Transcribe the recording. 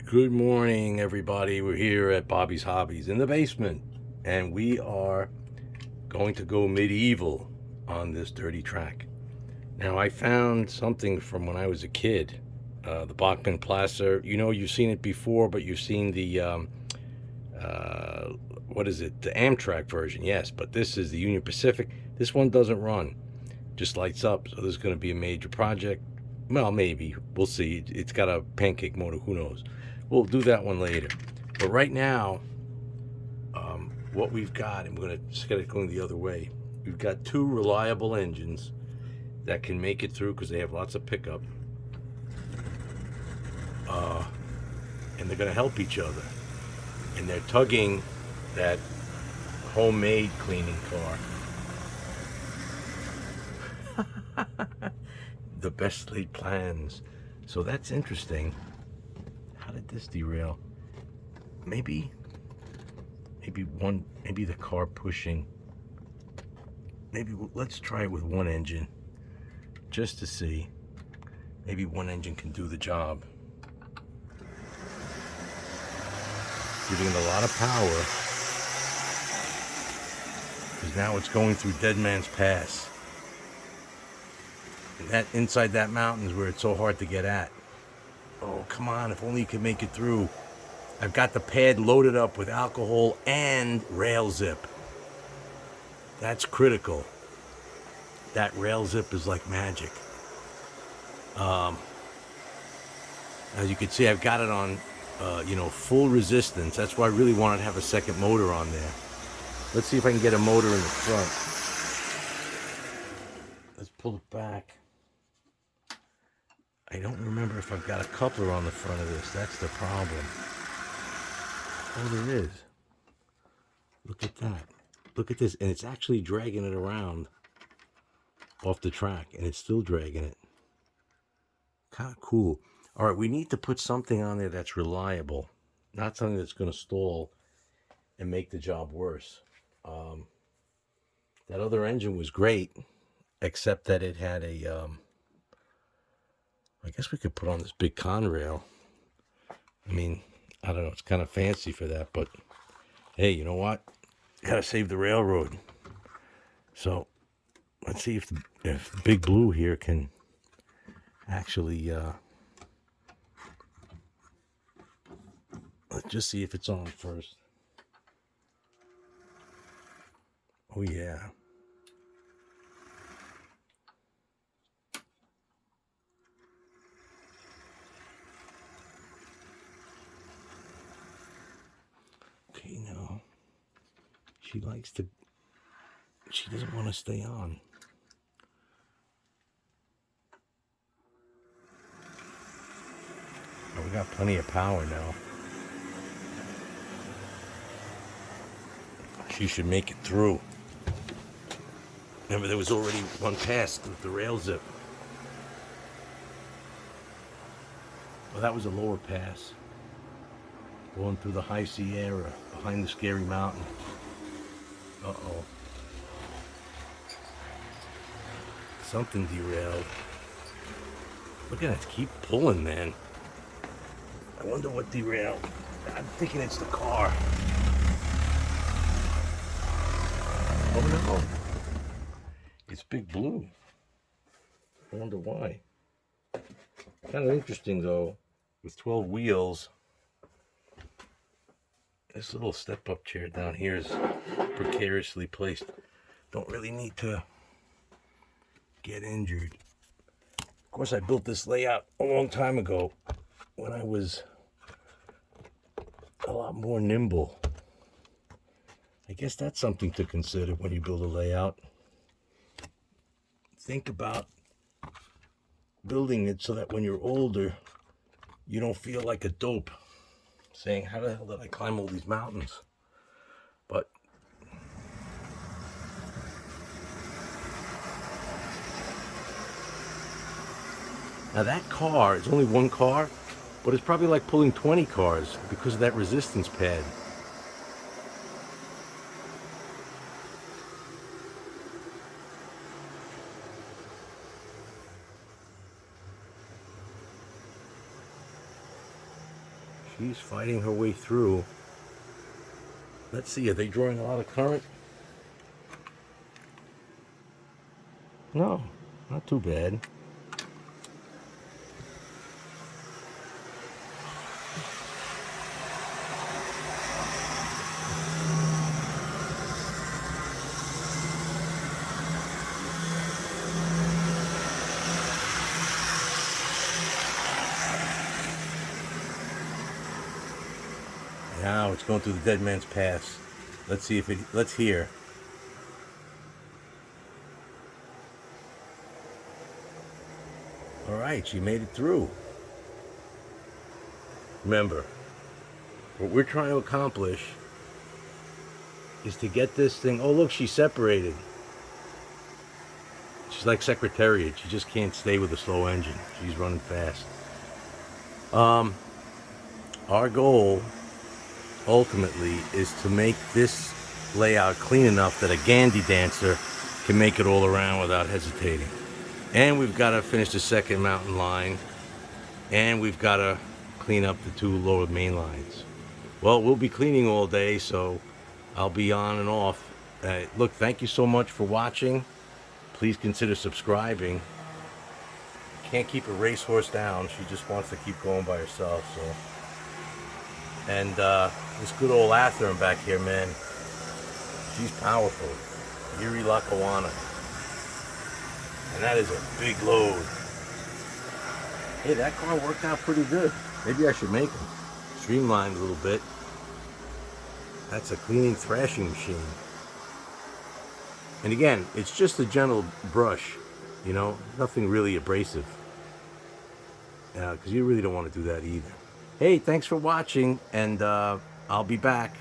Good morning, everybody. We're here at Bobby's Hobbies in the basement, and we are going to go medieval on this dirty track. Now, I found something from when I was a kid, the Bachmann Placer. You know, you've seen it before, but you've seen the what is it? The Amtrak version, yes. But this is the Union Pacific. This one doesn't run; just lights up. So this is going to be a major project. Well, maybe we'll see. It's got a pancake motor. Who knows? We'll do that one later. But right now, what we've got, and we're going to just get it going the other way. We've got two reliable engines that can make it through because they have lots of pickup, and they're going to help each other. And they're tugging that homemade cleaning car. The best laid plans. So that's interesting. How did this derail? Maybe the car pushing. Maybe let's try it with one engine just to see. Maybe one engine can do the job. Giving it a lot of power. Because now it's going through Dead Man's Pass. And that inside that mountain is where it's so hard to get at. Oh, come on, if only you could make it through. I've got the pad loaded up with alcohol and rail zip. That's critical. That rail zip is like magic. As you can see, I've got it on, full resistance. That's why I really wanted to have a second motor on there. Let's see if I can get a motor in the front. Let's pull it back. I don't remember if I've got a coupler on the front of this. That's the problem. Oh, there is. Look at that. Look at this. And it's actually dragging it around off the track. And it's still dragging it. Kind of cool. All right, we need to put something on there that's reliable. Not something that's going to stall and make the job worse. That other engine was great. Except that it had a... I guess we could put on this big Conrail. I mean, I don't know. It's kind of fancy for that, but hey, you know what? Gotta save the railroad. So let's see if Big Blue here can actually. Let's just see if it's on first. Oh yeah. Okay, no. She doesn't want to stay on. Oh, we got plenty of power now. She should make it through. Remember, there was already one pass with the rail zip. Well, that was a lower pass. Going through the high Sierra, behind the scary mountain. Uh-oh. Something derailed. Look at it, keep pulling, man. I wonder what derailed. I'm thinking it's the car. Oh no. It's Big Blue. I wonder why. Kind of interesting though, with 12 wheels. This little step-up chair down here is precariously placed. Don't really need to get injured. Of course, I built this layout a long time ago when I was a lot more nimble. I guess that's something to consider when you build a layout. Think about building it so that when you're older, you don't feel like a dope saying, how the hell did I climb all these mountains? But now that car is only one car, but it's probably like pulling 20 cars because of that resistance pad. She's fighting her way through. Let's see, are they drawing a lot of current? No, not too bad. Now it's going through the Dead Man's Pass. Let's see if it, let's hear. All right, she made it through. Remember, what we're trying to accomplish is to get this thing. Oh, look, she's separated. She's like Secretariat. She just can't stay with a slow engine. She's running fast. Our goal ultimately is to make this layout clean enough that a Gandhi dancer can make it all around without hesitating. And we've got to finish the second mountain line, and we've got to clean up the two lower main lines. Well, we'll be cleaning all day, so I'll be on and off. Look, thank you so much for watching. Please consider subscribing. Can't keep a racehorse down. She just wants to keep going by herself. So, and this good old Athearn back here, man, she's powerful. Erie Lackawanna. And that is a big load. Hey, that car worked out pretty good. Maybe I should make them. Streamlined a little bit. That's a cleaning thrashing machine. And again, it's just a gentle brush, you know, nothing really abrasive. Because you really don't want to do that either. Hey, thanks for watching, and I'll be back.